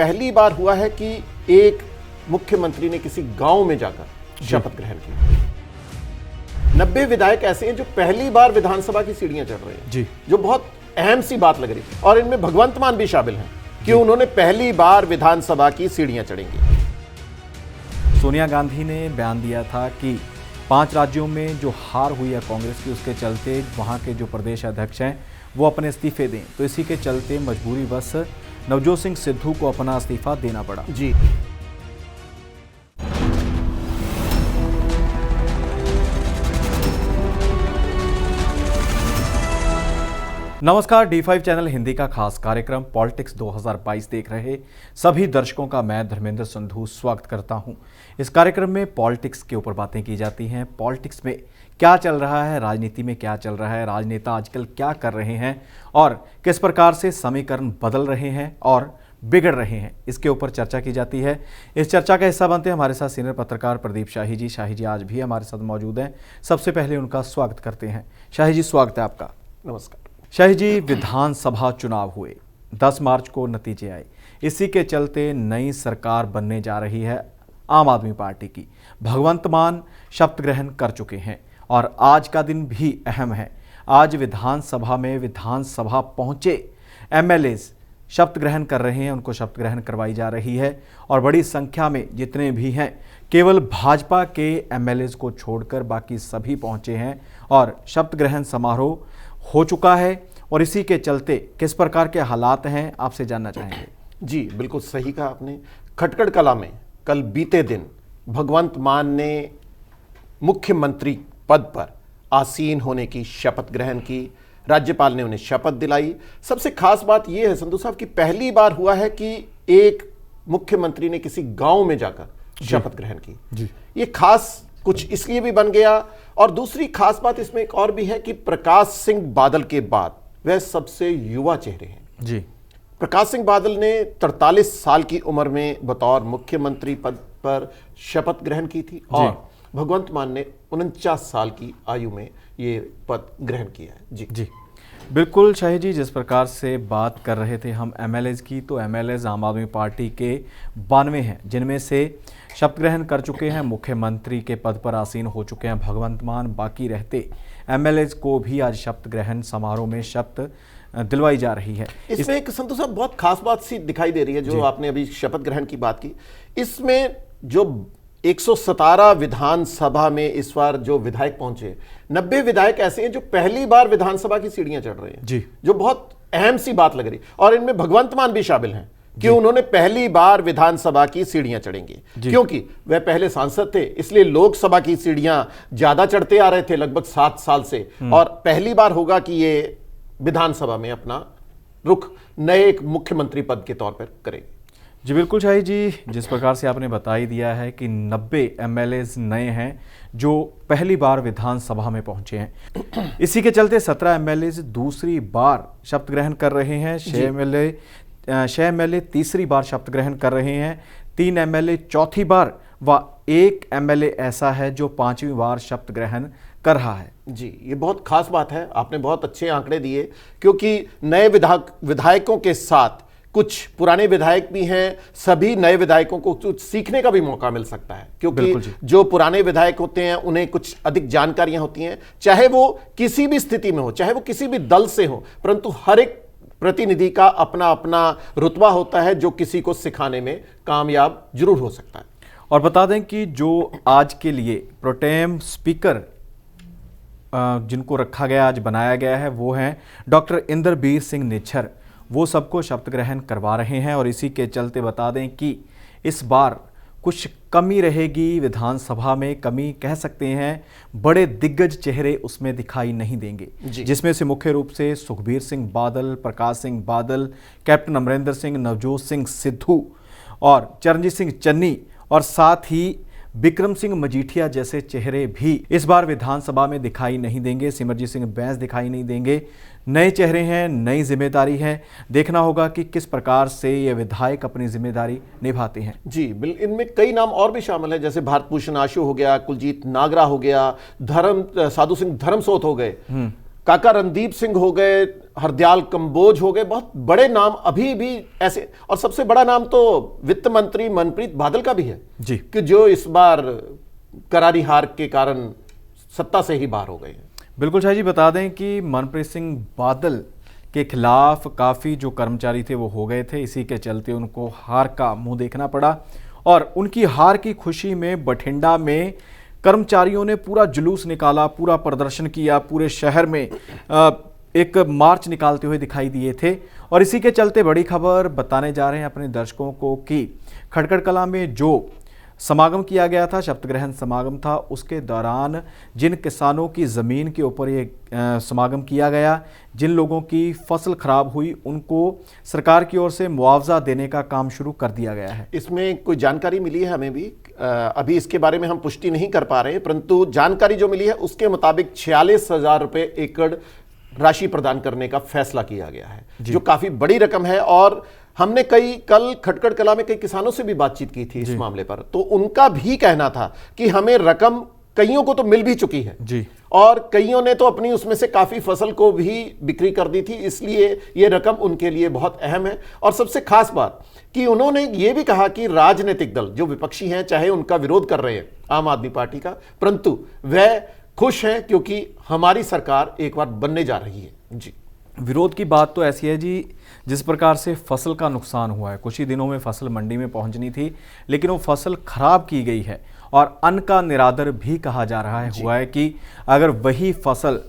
पहली बार हुआ है कि एक मुख्यमंत्री ने किसी गांव में जाकर शपथ ग्रहण की। 90 विधायक ऐसे हैं जो पहली बार विधानसभा की सीढ़ियां चढ़ रहे हैं, जो बहुत अहम सी बात लग रही है। और इनमें भगवंत मान भी शामिल हैं कि उन्होंने पहली बार विधानसभा की सीढ़ियां चढ़ेंगी। सोनिया गांधी ने बयान दिया था कि 5 राज्यों में जो हार हुई है कांग्रेस की, उसके चलते वहां के जो प्रदेश अध्यक्ष हैं वो अपने इस्तीफे दें। तो इसी के चलते मजबूरीवश नवजोत सिंह सिद्धू को अपना इस्तीफा देना पड़ा। जी, नमस्कार, D5 चैनल हिंदी का खास कार्यक्रम पॉलिटिक्स 2022 देख रहे सभी दर्शकों का मैं धर्मेंद्र संधू स्वागत करता हूं। इस कार्यक्रम में पॉलिटिक्स के ऊपर बातें की जाती हैं। पॉलिटिक्स में क्या चल रहा है, राजनीति में क्या चल रहा है, राजनेता आजकल क्या कर रहे हैं और किस प्रकार से समीकरण बदल रहे हैं और बिगड़ रहे हैं, इसके ऊपर चर्चा की जाती है। इस चर्चा का हिस्सा बनते हैं हमारे साथ सीनियर पत्रकार प्रदीप शाही जी। शाही जी आज भी हमारे साथ मौजूद हैं। सबसे पहले उनका स्वागत करते हैं। शाही जी, स्वागत है आपका। नमस्कार। शाही जी, विधानसभा चुनाव हुए, 10 मार्च को नतीजे आए। इसी के चलते नई सरकार बनने जा रही है आम आदमी पार्टी की। भगवंत मान शपथ ग्रहण कर चुके हैं और आज का दिन भी अहम है। आज विधानसभा में विधानसभा पहुंचे एमएलएज शपथ ग्रहण कर रहे हैं, उनको शपथ ग्रहण करवाई जा रही है और बड़ी संख्या में जितने भी हैं केवल भाजपा के एमएलएज को छोड़कर बाकी सभी पहुंचे हैं और शपथ ग्रहण समारोह हो चुका है। और इसी के चलते किस प्रकार के हालात हैं, आपसे जानना चाहेंगे। जी, बिल्कुल सही कहा आपने। खटकड़ कला में कल बीते दिन भगवंत मान ने मुख्यमंत्री पद पर आसीन होने की शपथ ग्रहण की। राज्यपाल ने उन्हें शपथ दिलाई। सबसे खास बात यह है संधू साहब कि पहली बार हुआ है कि एक मुख्यमंत्री ने किसी गांव में जाकर शपथ ग्रहण की। ये खास कुछ इसलिए भी बन गया और दूसरी खास बात इसमें एक और भी है कि प्रकाश सिंह बादल के बाद वह सबसे युवा चेहरे हैं। जी, प्रकाश सिंह बादल ने 43 साल की उम्र में बतौर मुख्यमंत्री पद पर शपथ ग्रहण की थी और भगवंत मान ने 49 साल की आयु में ये पद ग्रहण किया है। जी, बिल्कुल शाही जी, जिस प्रकार से बात कर रहे थे हम एमएलएज की, तो एमएलएज आम आदमी पार्टी के 92 हैं, जिनमें से शपथ ग्रहण कर चुके हैं, मुख्यमंत्री के पद पर आसीन हो चुके हैं भगवंत मान। बाकी रहते एमएलएज को भी आज शपथ ग्रहण समारोह में शपथ दिलवाई जा रही है। इसमें एक संतोष साहब बहुत खास बात सी दिखाई दे रही है जो आपने अभी शपथ ग्रहण की बात की। इसमें जो 117 विधानसभा में इस बार जो विधायक पहुंचे, 90 विधायक ऐसे हैं जो पहली बार विधानसभा की सीढ़ियां चढ़ रहे हैं, जो बहुत अहम सी बात लग रही। और इनमें भगवंत मान भी शामिल हैं कि उन्होंने पहली बार विधानसभा की सीढ़ियां चढ़ेंगी। क्योंकि वह पहले सांसद थे, इसलिए लोकसभा की सीढ़ियां ज्यादा चढ़ते आ रहे थे लगभग 7 साल से, और पहली बार होगा कि ये विधानसभा में अपना रुख नए एक मुख्यमंत्री पद के तौर पर करेंगे। जी बिल्कुल शाही जी, जिस प्रकार से आपने बता ही दिया है कि 90 एमएलएज नए हैं जो पहली बार विधानसभा में पहुंचे हैं। इसी के चलते 17 एमएलएज दूसरी बार शपथ ग्रहण कर रहे हैं। 6 एमएलए तीसरी बार शपथ ग्रहण कर रहे हैं। 3 एमएलए चौथी बार व 1 एमएलए ऐसा है जो 5वीं बार शपथ ग्रहण कर रहा है। जी, ये बहुत खास बात है। आपने बहुत अच्छे आंकड़े दिए, क्योंकि नए विधायकों के साथ कुछ पुराने विधायक भी हैं। सभी नए विधायकों को कुछ सीखने का भी मौका मिल सकता है, क्योंकि जो पुराने विधायक होते हैं उन्हें कुछ अधिक जानकारियां होती हैं, चाहे वो किसी भी स्थिति में हो, चाहे वो किसी भी दल से हो, परंतु हर एक प्रतिनिधि का अपना अपना रुतबा होता है जो किसी को सिखाने में कामयाब जरूर हो सकता है। और बता दें कि जो आज के लिए प्रोटेम स्पीकर जिनको रखा गया, आज बनाया गया है, वो हैं डॉक्टर इंद्रबीर सिंह निच्छर। वो सबको शपथ ग्रहण करवा रहे हैं और इसी के चलते बता दें कि इस बार कुछ कमी रहेगी विधानसभा में। कमी कह सकते हैं, बड़े दिग्गज चेहरे उसमें दिखाई नहीं देंगे, जिसमें से मुख्य रूप से सुखबीर सिंह बादल, प्रकाश सिंह बादल, कैप्टन अमरिंदर सिंह, नवजोत सिंह सिद्धू और चरणजीत सिंह चन्नी और साथ ही विक्रम सिंह मजीठिया जैसे चेहरे भी इस बार विधानसभा में दिखाई नहीं देंगे। सिमरजीत सिंह बैंस दिखाई नहीं देंगे। नए चेहरे हैं, नई जिम्मेदारी है। देखना होगा कि किस प्रकार से ये विधायक अपनी जिम्मेदारी निभाते हैं। जी, इनमें कई नाम और भी शामिल हैं, जैसे भारत भूषण आशु हो गया, कुलजीत नागरा हो गया, साधु सिंह धर्मसोत हो गए, काका रणदीप सिंह हो गए, हरदयाल कंबोज हो गए, बहुत बड़े नाम अभी भी ऐसे। और सबसे बड़ा नाम तो वित्त मंत्री मनप्रीत बादल का भी है जी, कि जो इस बार करारी हार के कारण सत्ता से ही बाहर हो गए हैं। बिल्कुल शाह जी, बता दें कि मनप्रीत सिंह बादल के खिलाफ काफ़ी जो कर्मचारी थे वो हो गए थे, इसी के चलते उनको हार का मुंह देखना पड़ा। और उनकी हार की खुशी में बठिंडा में कर्मचारियों ने पूरा जुलूस निकाला, पूरा प्रदर्शन किया, पूरे शहर में एक मार्च निकालते हुए दिखाई दिए थे। और इसी के चलते बड़ी खबर बताने जा रहे हैं अपने दर्शकों को कि खटखड़ कलां में जो समागम किया गया था, शपथ ग्रहण समागम था, उसके दौरान जिन किसानों की ज़मीन के ऊपर ये समागम किया गया, जिन लोगों की फसल खराब हुई, उनको सरकार की ओर से मुआवजा देने का काम शुरू कर दिया गया है। इसमें कोई जानकारी मिली है हमें भी, अभी इसके बारे में हम पुष्टि नहीं कर पा रहे, परंतु जानकारी जो मिली है उसके मुताबिक 46,000 रुपये एकड़ राशि प्रदान करने का फैसला किया गया है, जो काफी बड़ी रकम है। और हमने कल खटखड़ कला में कई किसानों से भी बातचीत की थी इस मामले पर, तो उनका भी कहना था कि हमें रकम कईयों को तो मिल भी चुकी है जी, और कईयों ने तो अपनी उसमें से काफी फसल को भी बिक्री कर दी थी, इसलिए ये रकम उनके लिए बहुत अहम है। और सबसे खास बात कि उन्होंने ये भी कहा कि राजनीतिक दल जो विपक्षी हैं, चाहे उनका विरोध कर रहे हैं आम आदमी पार्टी का, परंतु वह खुश हैं क्योंकि हमारी सरकार एक बार बनने जा रही है। जी, विरोध की बात तो ऐसी है जी, जिस प्रकार से फसल का नुकसान हुआ है, कुछ ही दिनों में फसल मंडी में पहुंचनी थी, लेकिन वो फसल खराब की गई है और अन्न का निरादर भी कहा जा रहा है हुआ है कि अगर वही फसल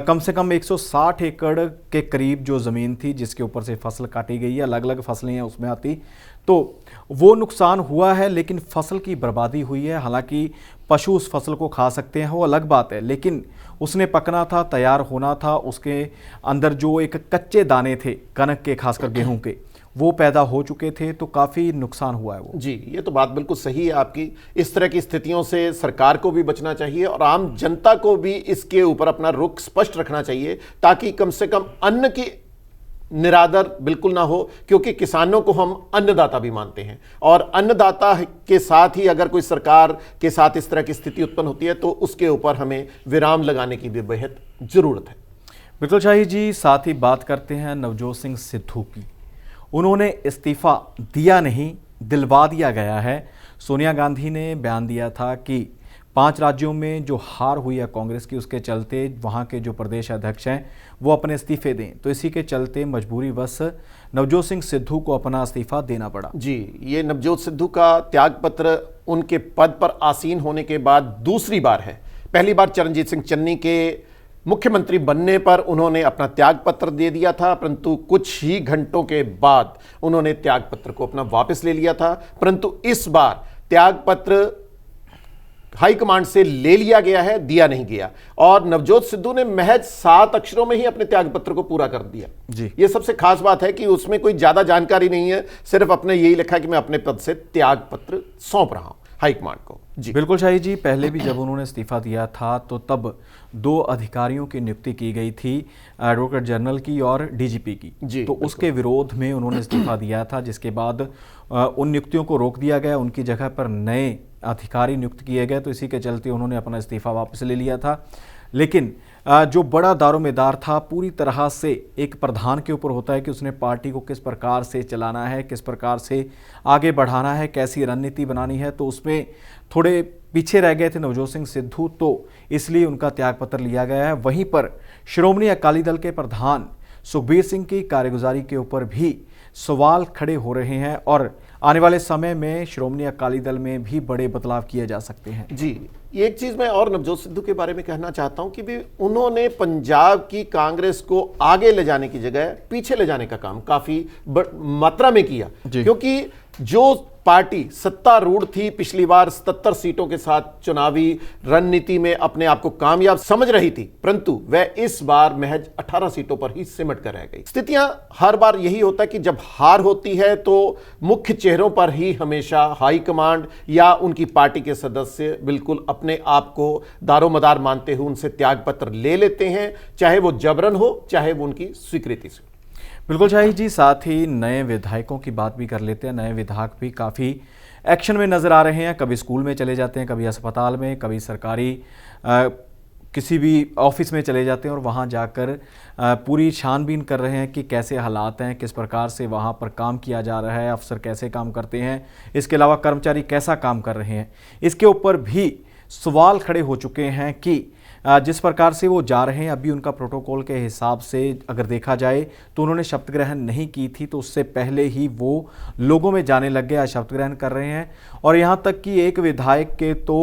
कम से कम 160 एकड़ के करीब जो ज़मीन थी जिसके ऊपर से फसल काटी गई है, अलग अलग फसलें हैं उसमें आती, तो वो नुकसान हुआ है, लेकिन फसल की बर्बादी हुई है। हालांकि पशु उस फसल को खा सकते हैं, वो अलग बात है, लेकिन उसने पकना था, तैयार होना था, उसके अंदर जो एक कच्चे दाने थे कनक के, खासकर गेहूं के, वो पैदा हो चुके थे, तो काफ़ी नुकसान हुआ है वो। जी, ये तो बात बिल्कुल सही है आपकी। इस तरह की स्थितियों से सरकार को भी बचना चाहिए और आम जनता को भी इसके ऊपर अपना रुख स्पष्ट रखना चाहिए, ताकि कम से कम अन्न की निरादर बिल्कुल ना हो, क्योंकि किसानों को हम अन्नदाता भी मानते हैं और अन्नदाता के साथ ही अगर कोई सरकार के साथ इस तरह की स्थिति उत्पन्न होती है तो उसके ऊपर हमें विराम लगाने की भी बेहद जरूरत है। बिल्कुल शाही जी, साथ ही बात करते हैं नवजोत सिंह सिद्धू की। उन्होंने इस्तीफा दिया नहीं, दिलवा दिया गया है। सोनिया गांधी ने बयान दिया था कि 5 राज्यों में जो हार हुई है कांग्रेस की, उसके चलते वहां के जो प्रदेश अध्यक्ष हैं वो अपने इस्तीफे दें, तो इसी के चलते मजबूरीवश नवजोत सिंह सिद्धू को अपना इस्तीफा देना पड़ा। जी, ये नवजोत सिद्धू का त्यागपत्र उनके पद पर आसीन होने के बाद दूसरी बार है। पहली बार चरणजीत सिंह चन्नी के मुख्यमंत्री बनने पर उन्होंने अपना त्यागपत्र दे दिया था, परंतु कुछ ही घंटों के बाद उन्होंने त्यागपत्र को अपना वापस ले लिया था। परंतु इस बार त्यागपत्र हाईकमांड से ले लिया गया है, दिया नहीं गया, और नवजोत सिद्धू ने महज 7 अक्षरों में ही अपने त्यागपत्र को पूरा कर दिया। जी, ये सबसे खास बात है कि उसमें कोई ज्यादा जानकारी नहीं है, सिर्फ अपने यही लिखा कि मैं अपने पद से त्यागपत्र सौंप रहा हूं हाईकमांड को। जी, बिल्कुल शाही जी, पहले भी जब उन्होंने इस्तीफा दिया था तो तब 2 अधिकारियों की नियुक्ति की गई थी, एडवोकेट जनरल की और डीजीपी की, तो उसके विरोध में उन्होंने इस्तीफा दिया था, जिसके बाद उन नियुक्तियों को रोक दिया गया, उनकी जगह पर नए अधिकारी नियुक्त किए गए, तो इसी के चलते उन्होंने अपना इस्तीफा वापस ले लिया था। लेकिन जो बड़ा दारोमदार था पूरी तरह से एक प्रधान के ऊपर होता है कि उसने पार्टी को किस प्रकार से चलाना है, किस प्रकार से आगे बढ़ाना है, कैसी रणनीति बनानी है, तो उसमें थोड़े पीछे रह गए थे नवजोत सिंह सिद्धू, तो इसलिए उनका त्यागपत्र लिया गया है। वहीं पर श्रोमणी अकाली दल के प्रधान सुखबीर सिंह की कार्यगुजारी के ऊपर भी सवाल खड़े हो रहे हैं और आने वाले समय में श्रोमणी अकाली दल में भी बड़े बदलाव किए जा सकते हैं। जी, एक चीज मैं और नवजोत सिद्धू के बारे में कहना चाहता हूं कि भी उन्होंने पंजाब की कांग्रेस को आगे ले जाने की जगह पीछे ले जाने का काम काफी मात्रा में किया, क्योंकि जो पार्टी सत्तारूढ़ थी पिछली बार 77 सीटों के साथ चुनावी रणनीति में अपने आप को कामयाब समझ रही थी, परंतु वह इस बार महज 18 सीटों पर ही सिमट कर रह गई। स्थितियां हर बार यही होता है कि जब हार होती है तो मुख्य चेहरों पर ही हमेशा हाईकमांड या उनकी पार्टी के सदस्य बिल्कुल अपने आप को दारोमदार मानते हुए उनसे त्यागपत्र ले लेते हैं, चाहे वो जबरन हो, चाहे वो उनकी स्वीकृति से। बिल्कुल शाही जी, साथ ही नए विधायकों की बात भी कर लेते हैं। नए विधायक भी काफ़ी एक्शन में नज़र आ रहे हैं, कभी स्कूल में चले जाते हैं, कभी अस्पताल में, कभी सरकारी किसी भी ऑफिस में चले जाते हैं और वहाँ जाकर पूरी छानबीन कर रहे हैं कि कैसे हालात हैं, किस प्रकार से वहाँ पर काम किया जा रहा है, अफसर कैसे काम करते हैं, इसके अलावा कर्मचारी कैसा काम कर रहे हैं। इसके ऊपर भी सवाल खड़े हो चुके हैं कि जिस प्रकार से वो जा रहे हैं, अभी उनका प्रोटोकॉल के हिसाब से अगर देखा जाए तो उन्होंने शपथ ग्रहण नहीं की थी, तो उससे पहले ही वो लोगों में जाने लग गए, आज शपथ ग्रहण कर रहे हैं। और यहाँ तक कि एक विधायक के तो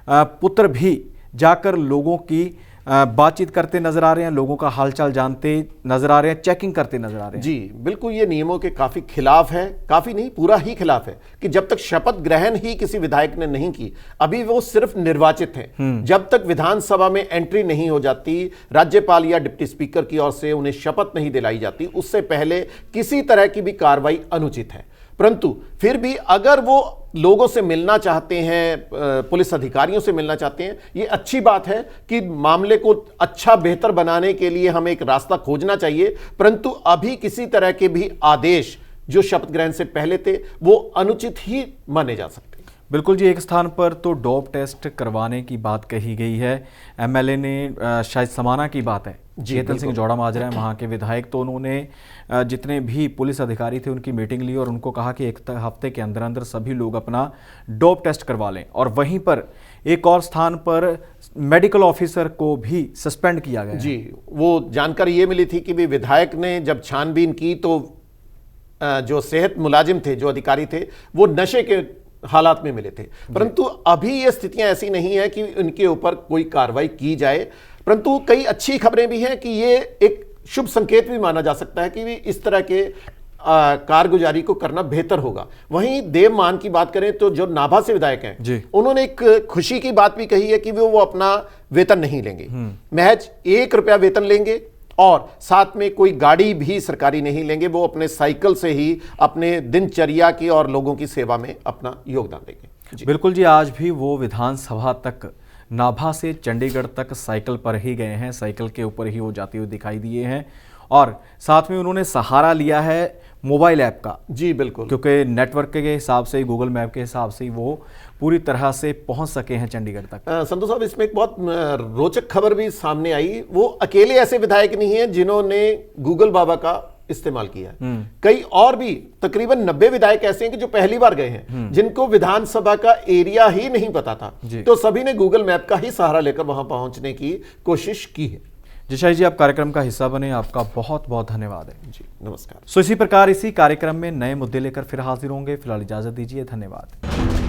पुत्र भी जाकर लोगों की बातचीत करते नजर आ रहे हैं, लोगों का हालचाल जानते नजर आ रहे हैं, चेकिंग करते नजर आ रहे हैं। जी बिल्कुल, ये नियमों के काफी खिलाफ है, काफी नहीं पूरा ही खिलाफ है कि जब तक शपथ ग्रहण ही किसी विधायक ने नहीं की, अभी वो सिर्फ निर्वाचित हैं, जब तक विधानसभा में एंट्री नहीं हो जाती, राज्यपाल या डिप्टी स्पीकर की ओर से उन्हें शपथ नहीं दिलाई जाती, उससे पहले किसी तरह की भी कार्रवाई अनुचित है। परंतु फिर भी अगर वो लोगों से मिलना चाहते हैं, पुलिस अधिकारियों से मिलना चाहते हैं, ये अच्छी बात है कि मामले को अच्छा बेहतर बनाने के लिए हमें एक रास्ता खोजना चाहिए। परंतु अभी किसी तरह के भी आदेश जो शपथ ग्रहण से पहले थे वो अनुचित ही माने जा सकते हैं। बिल्कुल जी, एक स्थान पर तो डोप टेस्ट करवाने की बात कही गई है। एमएलए ने शायद समाना की बात है, चेतन सिंह जौड़ा माजरा है वहाँ के विधायक, तो उन्होंने जितने भी पुलिस अधिकारी थे उनकी मीटिंग ली और उनको कहा कि एक हफ्ते के अंदर अंदर सभी लोग अपना डोप टेस्ट करवा लें। और वहीं पर एक और स्थान पर मेडिकल ऑफिसर को भी सस्पेंड किया गया। जी, वो जानकारी ये मिली थी कि भी विधायक ने जब छानबीन की तो जो सेहत मुलाजिम थे, जो अधिकारी थे, वो नशे के हालात में मिले थे। परंतु अभी ये स्थितियां ऐसी नहीं है कि उनके ऊपर कोई कार्रवाई की जाए। परंतु कई अच्छी खबरें भी हैं कि ये एक शुभ संकेत भी माना जा सकता है कि इस तरह के कारगुजारी को करना बेहतर होगा। वहीं देवमान की बात करें तो जो नाभा से विधायक हैं, उन्होंने एक खुशी की बात भी कही है कि वो अपना वेतन नहीं लेंगे, महज 1 रुपया वेतन लेंगे और साथ में कोई गाड़ी भी सरकारी नहीं लेंगे, वो अपने साइकिल से ही अपने दिनचर्या की और लोगों की सेवा में अपना योगदान देंगे। बिल्कुल जी, आज भी वो विधानसभा तक नाभा से चंडीगढ़ तक साइकिल पर ही गए हैं, साइकिल के ऊपर ही वो जाते हुए दिखाई दिए हैं और साथ में उन्होंने सहारा लिया है मोबाइल ऐप का। जी बिल्कुल, क्योंकि नेटवर्क के हिसाब से, गूगल मैप के हिसाब से वो पूरी तरह से पहुंच सके हैं चंडीगढ़ तक। संतोष साहब, इसमें एक बहुत रोचक खबर भी सामने आई। वो अकेले ऐसे विधायक नहीं हैं जिन्होंने गूगल बाबा का इस्तेमाल किया है। कई और भी तकरीबन 90 विधायक ऐसे हैं कि जो पहली बार गए हैं, जिनको विधानसभा का एरिया ही नहीं पता था, तो सभी ने गूगल मैप का ही सहारा लेकर वहां पहुंचने की कोशिश की है। जिशाई जी, आप कार्यक्रम का हिस्सा बने, आपका बहुत बहुत धन्यवाद है। जी नमस्कार। इसी प्रकार इसी कार्यक्रम में नए मुद्दे लेकर फिर हाजिर होंगे। फिलहाल इजाजत दीजिए, धन्यवाद।